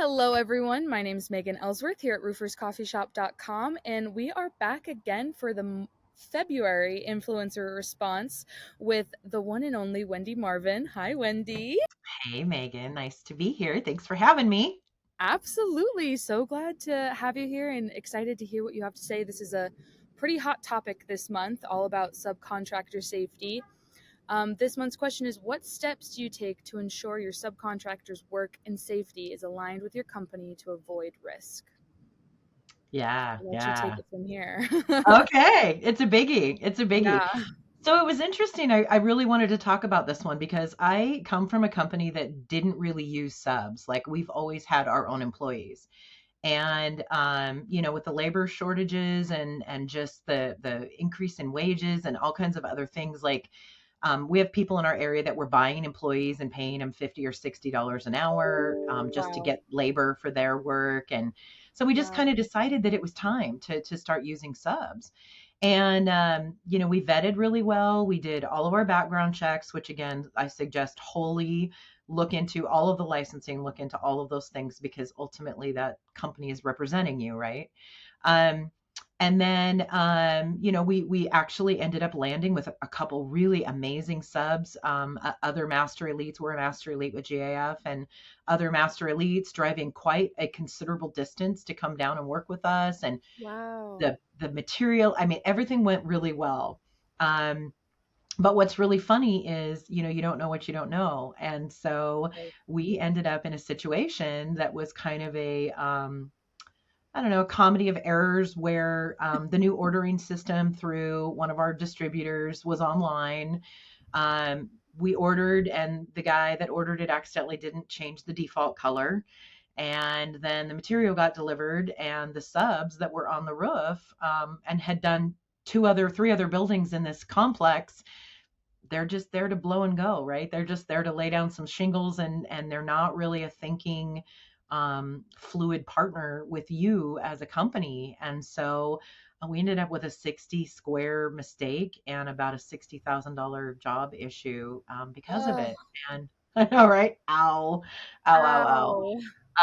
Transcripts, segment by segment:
Hello, everyone. My name is Megan Ellsworth here at rooferscoffeeshop.com, and we are back again for the February influencer response with the one and only Wendy Marvin. Hi, Wendy. Hey, Megan. Nice to be here. Thanks for having me. Absolutely. So glad to have you here and excited to hear what you have to say. This is a pretty hot topic this month, all about subcontractor safety. This month's question is: what steps do you take to ensure your subcontractor's work and safety is aligned with your company to avoid risk? Yeah, I'll let you take yeah. it from here. Okay. It's a biggie. It's a biggie. Yeah. So it was interesting. I really wanted to talk about this one because I come from a company that didn't really use subs. Like we've always had our own employees. And with the labor shortages and just the increase in wages and all kinds of other things, like we have people in our area that were buying employees and paying them $50 or $60 an hour just to Wow. get labor for their work. And so we just Wow. kind of decided that it was time to start using subs. And we vetted really well. We did all of our background checks, which again, I suggest wholly look into all of the licensing, look into all of those things because ultimately that company is representing you, right? Um, and then, we actually ended up landing with a couple really amazing subs. Other master elites were a master elite with GAF, and other master elites driving quite a considerable distance to come down and work with us. And Wow. the material, I mean, everything went really well. Um, but what's really funny is, you don't know what you don't know. And so Right. we ended up in a situation that was kind of I don't know, a comedy of errors where the new ordering system through one of our distributors was online. We ordered, and the guy that ordered it accidentally didn't change the default color. And then the material got delivered, and the subs that were on the roof and had done three other buildings in this complex, they're just there to blow and go, right? They're just there to lay down some shingles, and they're not really a thinking fluid partner with you as a company. And so we ended up with a 60 square mistake and about a $60,000 job issue because of Oh, it. And I know, right? Ow, ow, ow, ow.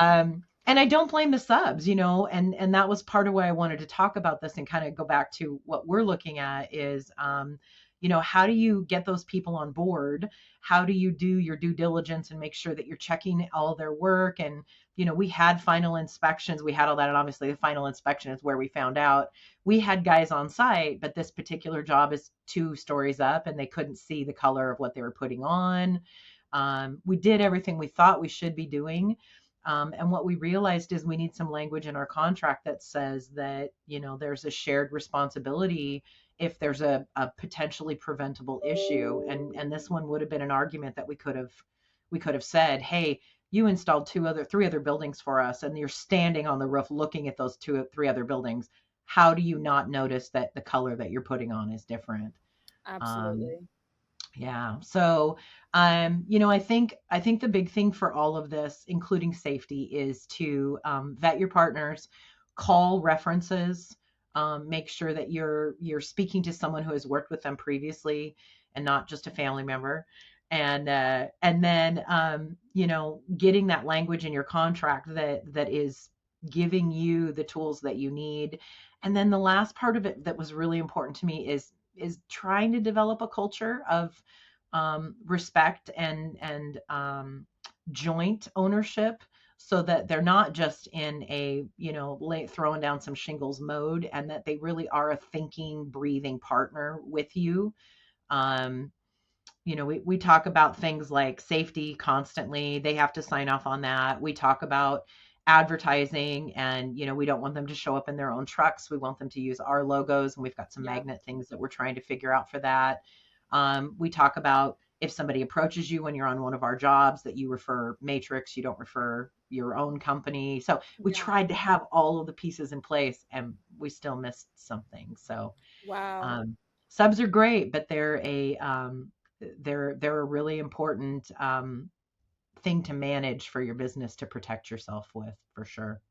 ow. And I don't blame the subs, and that was part of why I wanted to talk about this and kind of go back to what we're looking at is, how do you get those people on board? How do you do your due diligence and make sure that you're checking all their work? And, we had final inspections, we had all that. And obviously the final inspection is where we found out we had guys on site, but this particular job is 2 stories up and they couldn't see the color of what they were putting on. We did everything we thought we should be doing. And what we realized is we need some language in our contract that says that, there's a shared responsibility if there's a potentially preventable issue. And this one would have been an argument that we could have said, hey, you installed 3 other buildings for us, and you're standing on the roof looking at those 3 other buildings. How do you not notice that the color that you're putting on is different? Um, Absolutely. yeah. So, I think the big thing for all of this, including safety, is to vet your partners, call references, make sure that you're speaking to someone who has worked with them previously and not just a family member. And then getting that language in your contract that is giving you the tools that you need. And then the last part of it that was really important to me is trying to develop a culture of respect and joint ownership so that they're not just in a throwing down some shingles mode, and that they really are a thinking, breathing partner with you. um, we talk about things like safety constantly. They have to sign off on that. We talk about advertising, and we don't want them to show up in their own trucks. We want them to use our logos, and we've got some Yep. magnet things that we're trying to figure out for that. We talk about if somebody approaches you when you're on one of our jobs, that you refer Matrix, you don't refer your own company. So we Yeah. tried to have all of the pieces in place, and we still missed something. So Wow. um, subs are great, but they're a really important thing to manage for your business to protect yourself with, for sure.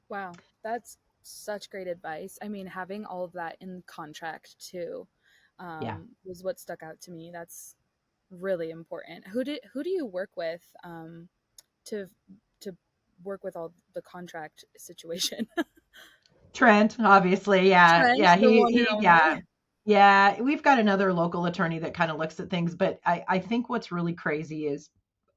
Wow. That's such great advice. I mean, having all of that in contract too, Yeah. was what stuck out to me. That's really important. Who do you work with to to work with all the contract situation. Trent, obviously, yeah, Trent, yeah, the one and yeah, only. yeah. We've got another local attorney that kind of looks at things, but I think what's really crazy is,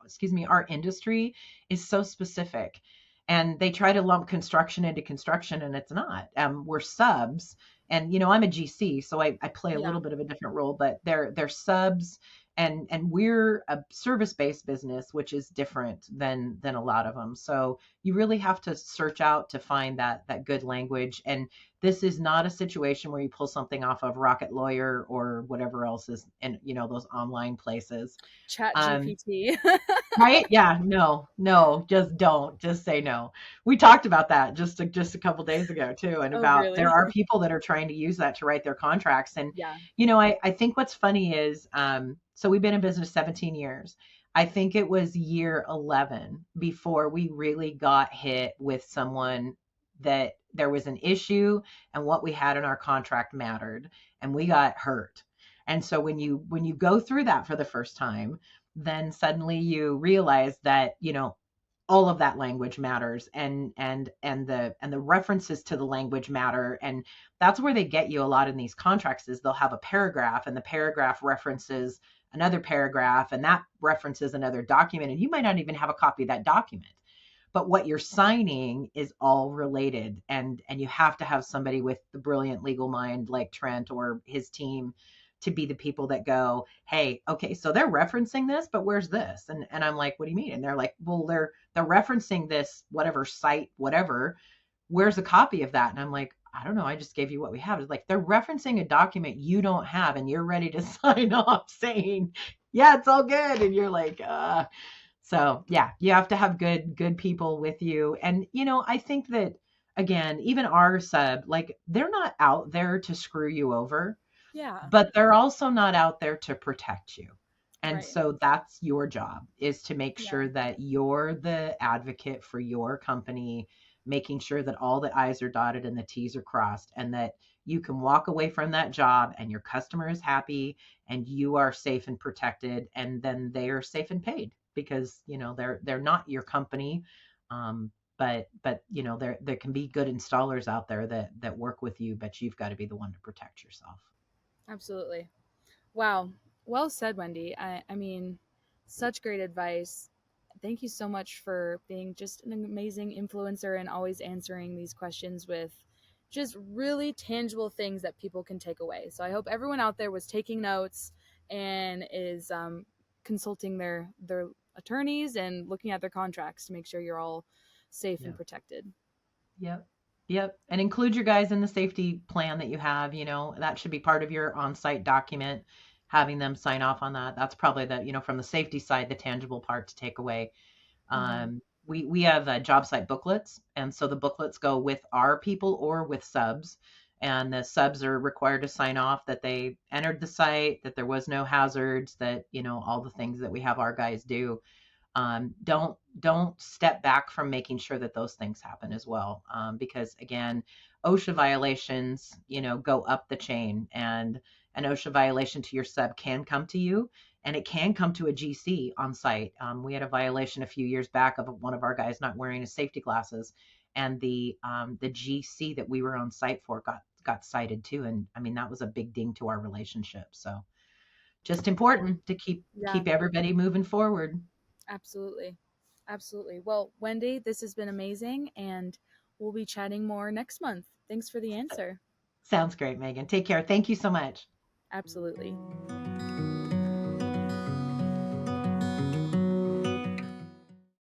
excuse me, our industry is so specific, and they try to lump construction into construction, and it's not. We're subs, and I'm a GC, so I play a Yeah, little bit of a different role, but they're subs, and we're a service-based business, which is different than a lot of them. So you really have to search out to find that good language. And this is not a situation where you pull something off of Rocket Lawyer or whatever else is in those online places. Chat um GPT. right, yeah, no, no, just don't, just say no. We talked about that just a couple days ago too, and Oh, about there really? are people that are trying to use that to write their contracts. And Yeah. I think what's funny is, so we've been in business 17 years. I think it was year 11 before we really got hit with someone that there was an issue, and what we had in our contract mattered, and we got hurt. And so when you go through that for the first time, then suddenly you realize that all of that language matters, and the references to the language matter. And that's where they get you a lot in these contracts, is they'll have a paragraph, and the paragraph references another paragraph, and that references another document, and you might not even have a copy of that document, but what you're signing is all related. And you have to have somebody with the brilliant legal mind like Trent or his team to be the people that go, hey, okay, so they're referencing this, but where's this? And I'm like, what do you mean? And they're like, well, they're referencing this whatever site, whatever. Where's a copy of that? And I'm like, I don't know. I just gave you what we have. It's like they're referencing a document you don't have, and you're ready to sign off saying, yeah, it's all good. And you're like, so yeah, you have to have good people with you. And I think that, again, even our sub, like, they're not out there to screw you over, Yeah. but they're also not out there to protect you. And Right. so that's your job, is to make Yeah. sure that you're the advocate for your company, making sure that all the I's are dotted and the T's are crossed, and that you can walk away from that job and your customer is happy and you are safe and protected, and then they are safe and paid, because they're not your company. But there can be good installers out there that work with you, but you've got to be the one to protect yourself. Absolutely. Wow. Well said, Wendy. I mean, such great advice. Thank you so much for being just an amazing influencer and always answering these questions with just really tangible things that people can take away. So I hope everyone out there was taking notes and is consulting their attorneys and looking at their contracts to make sure you're all safe and Yeah. protected. Yep. Yep. And include your guys in the safety plan that you have. That should be part of your on-site document, having them sign off on that. That's probably from the safety side, the tangible part to take away. Mm-hmm. We have job site booklets, and so the booklets go with our people or with subs, and the subs are required to sign off that they entered the site, that there was no hazards, that all the things that we have our guys do. Don't step back from making sure that those things happen as well, because again, OSHA violations go up the chain, and an OSHA violation to your sub can come to you, and it can come to a GC on site. We had a violation a few years back of one of our guys not wearing his safety glasses, and the GC that we were on site for got cited too. And I mean, that was a big ding to our relationship. So just important to keep Yeah. keep everybody moving forward. Absolutely. Absolutely. Well, Wendy, this has been amazing, and we'll be chatting more next month. Thanks for the answer. Sounds great, Megan. Take care. Thank you so much. Absolutely.